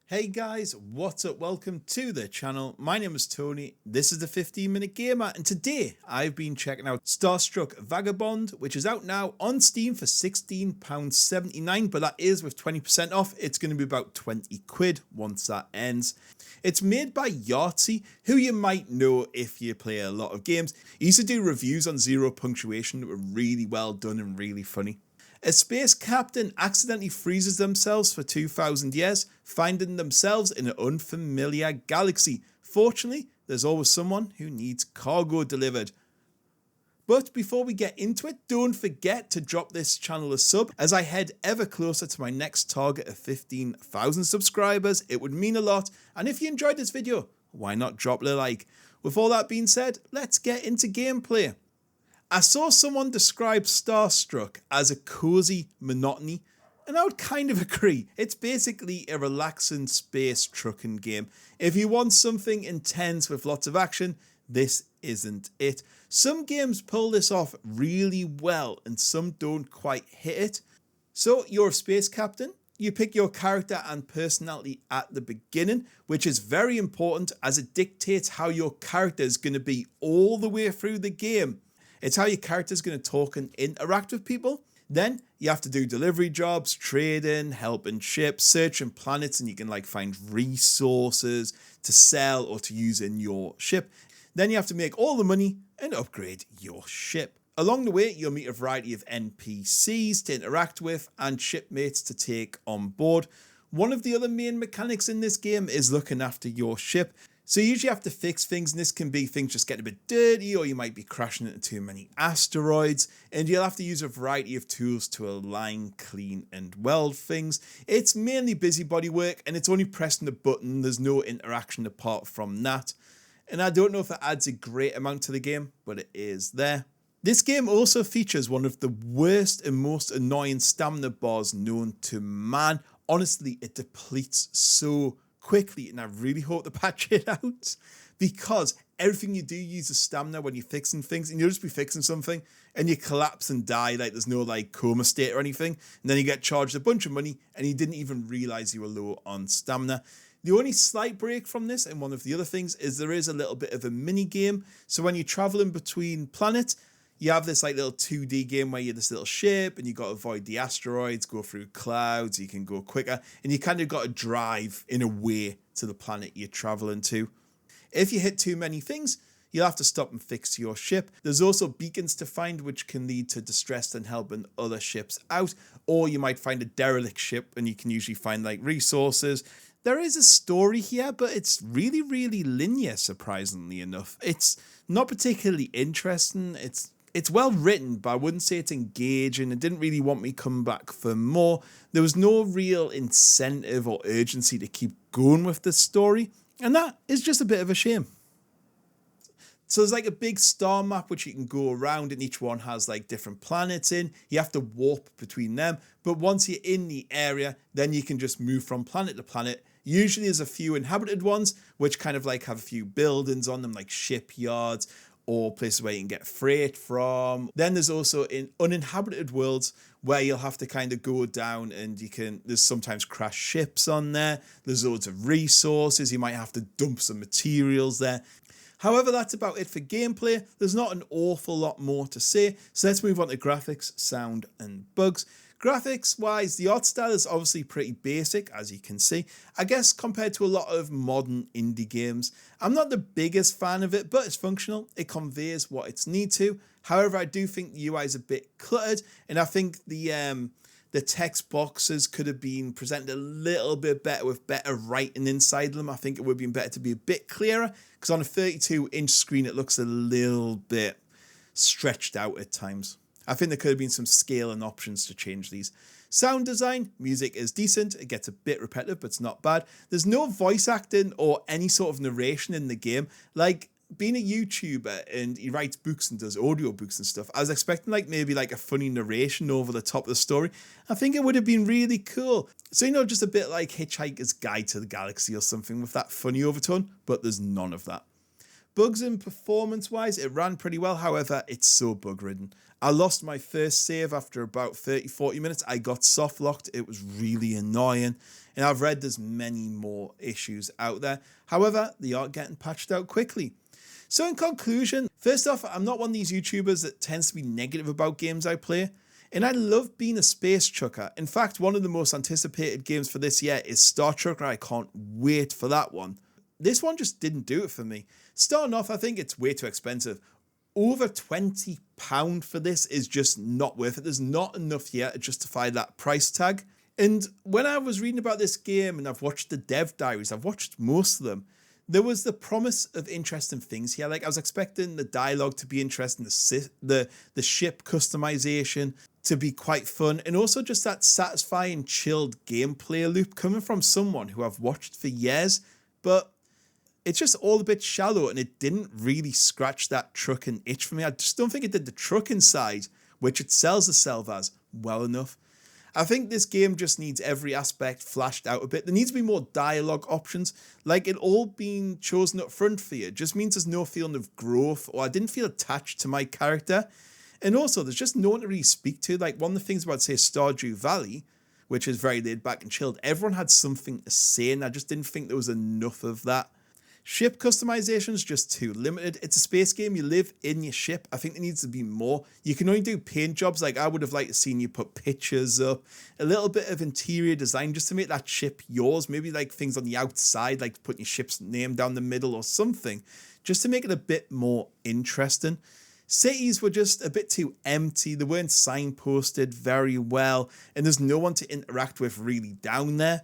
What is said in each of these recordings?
Hey guys, what's up? Welcome to the channel. My name is Tony. This is the 15-Minute Gamer, and today I've been checking out Starstruck Vagabond, which is out now on Steam for £16.79, but that is with 20% off. It's going to be about 20 quid once that ends. It's made by Yahtzee, who you might know if you play a lot of games. He used to do reviews on Zero Punctuation that were really well done and really funny. A space captain accidentally freezes themselves for 2,000 years, finding themselves in an unfamiliar galaxy. Fortunately, there's always someone who needs cargo delivered. But before we get into it, don't forget to drop this channel a sub as I head ever closer to my next target of 15,000 subscribers. It would mean a lot, and if you enjoyed this video, why not drop a like? With all that being said, let's get into gameplay. I saw someone describe Starstruck as a cozy monotony, and I would kind of agree. It's basically a relaxing space trucking game. If you want something intense with lots of action, this isn't it. Some games pull this off really well and some don't quite hit it. So you're a space captain. You pick your character and personality at the beginning, which is very important as it dictates how your character is going to be all the way through the game. It's how your character is going to talk and interact with people. Then you have to do delivery jobs, trading, helping ships, searching planets, and you can find resources to sell or to use in your ship. Then you have to make all the money and upgrade your ship. Along the way, you'll meet a variety of NPCs to interact with and shipmates to take on board. One of the other main mechanics in this game is looking after your ship. So you usually have to fix things, and this can be things just getting a bit dirty, or you might be crashing into too many asteroids, and you'll have to use a variety of tools to align, clean, and weld things. It's mainly busybody work, and it's only pressing a button. There's no interaction apart from that. And I don't know if it adds a great amount to the game, but it is there. This game also features one of the worst and most annoying stamina bars known to man. Honestly, it depletes so quickly, and I really hope to patch it out, because everything you do uses stamina when you're fixing things, and you'll just be fixing something and you collapse and die, there's no coma state or anything, and then you get charged a bunch of money and you didn't even realize you were low on stamina. The only slight break from this, and one of the other things, is there is a little bit of a mini game. So when you're traveling between planets, you have this little 2D game where you're this little ship and you got to avoid the asteroids, go through clouds, you can go quicker, and you kind of got to drive in a way to the planet you're traveling to. If you hit too many things, you'll have to stop and fix your ship. There's also beacons to find, which can lead to distress and helping other ships out, or you might find a derelict ship and you can usually find resources. There is a story here, but it's really, really linear, surprisingly enough. It's not particularly interesting. It's well written, but I wouldn't say it's engaging. It didn't really want me to come back for more. There was no real incentive or urgency to keep going with this story, and that is just a bit of a shame. So there's a big star map which you can go around, and each one has different planets in. You have to warp between them, but once you're in the area, then you can just move from planet to planet. Usually there's a few inhabited ones which kind of have a few buildings on them, like shipyards, or places where you can get freight from. Then there's also in uninhabited worlds where you'll have to kind of go down, and there's sometimes crash ships on there. There's loads of resources. You might have to dump some materials there. However, that's about it for gameplay. There's not an awful lot more to say. So let's move on to graphics, sound, and bugs. Graphics wise, the art style is obviously pretty basic, as you can see. I guess compared to a lot of modern indie games, I'm not the biggest fan of it, but it's functional. It conveys what it's need to. However, I do think the UI is a bit cluttered, and I think the text boxes could have been presented a little bit better with better writing inside them. I think it would have been better to be a bit clearer, because on a 32-inch screen, it looks a little bit stretched out at times. I think there could have been some scaling options to change these. Sound design, music is decent. It gets a bit repetitive, but it's not bad. There's no voice acting or any sort of narration in the game. Being a YouTuber and he writes books and does audio books and stuff, I was expecting maybe a funny narration over the top of the story. I think it would have been really cool. So, just a bit like Hitchhiker's Guide to the Galaxy or something with that funny overtone, but there's none of that. Bugs and performance-wise, it ran pretty well. However, it's so bug-ridden. I lost my first save after about 30-40 minutes. I got soft-locked. It was really annoying. and I've read there's many more issues out there. However, they are getting patched out quickly. So in conclusion, first off, I'm not one of these YouTubers that tends to be negative about games I play, and I love being a space trucker. In fact, one of the most anticipated games for this year is Star Trucker. I can't wait for that one. This one just didn't do it for me. Starting off, I think it's way too expensive. Over £20 for this is just not worth it. There's not enough here to justify that price tag. And when I was reading about this game and I've watched the dev diaries, I've watched most of them, there was the promise of interesting things here. Like I was expecting the dialogue to be interesting, the ship customization to be quite fun, and also just that satisfying, chilled gameplay loop coming from someone who I've watched for years. But it's just all a bit shallow, and it didn't really scratch that trucking itch for me. I just don't think it did the trucking side, which it sells itself as, well enough. I think this game just needs every aspect flashed out a bit. There needs to be more dialogue options. Like it all being chosen up front for you just means there's no feeling of growth, or I didn't feel attached to my character. And also, there's just no one to really speak to. Like one of the things about, say, Stardew Valley, which is very laid back and chilled, everyone had something to say, and I just didn't think there was enough of that. Ship customization is just too limited. It's a space game. You live in your ship. I think there needs to be more. You can only do paint jobs. Like I would have liked to seen you put pictures up, a little bit of interior design just to make that ship yours. Maybe like things on the outside, like putting your ship's name down the middle or something, just to make it a bit more interesting. Cities were just a bit too empty. They weren't signposted very well, and there's no one to interact with really down there.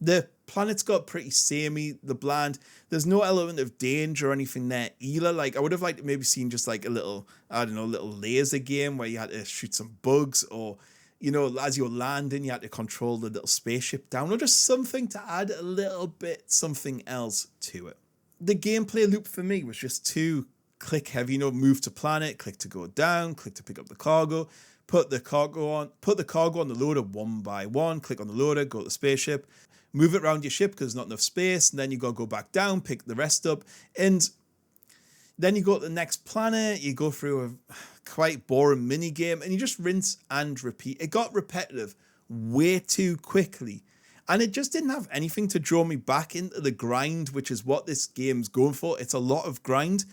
The planets got pretty samey, the bland. There's no element of danger or anything there either. Like I would have liked to maybe seen just like a little, I don't know, little laser game where you had to shoot some bugs, or, you know, as you're landing, you had to control the little spaceship down, or just something to add a little bit, something else to it. The gameplay loop for me was just too click heavy, you know, move to planet, click to go down, click to pick up the cargo, put the cargo on the loader one by one, click on the loader, go to the spaceship, move it around your ship because there's not enough space, and then you got to go back down, pick the rest up, and then you go to the next planet, you go through a quite boring mini game, and you just rinse and repeat. It got repetitive way too quickly, and it just didn't have anything to draw me back into the grind, which is what this game's going for. It's a lot of grind,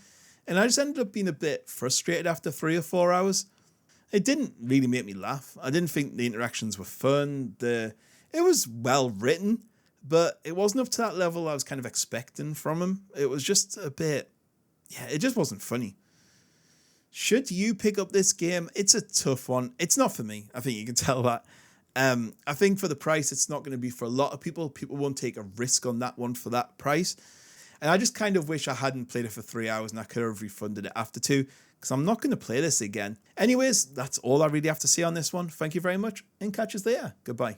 and I just ended up being a bit frustrated after 3 or 4 hours. It didn't really make me laugh. I didn't think the interactions were fun. It was well written, but it wasn't up to that level I was kind of expecting from him. It was just a bit, it just wasn't funny. Should you pick up this game? It's a tough one. It's not for me. I think you can tell that. I think for the price, it's not going to be for a lot of people. People won't take a risk on that one for that price. And I just kind of wish I hadn't played it for 3 hours and I could have refunded it after 2, because I'm not going to play this again. Anyways, that's all I really have to say on this one. Thank you very much, and catch us later. Goodbye.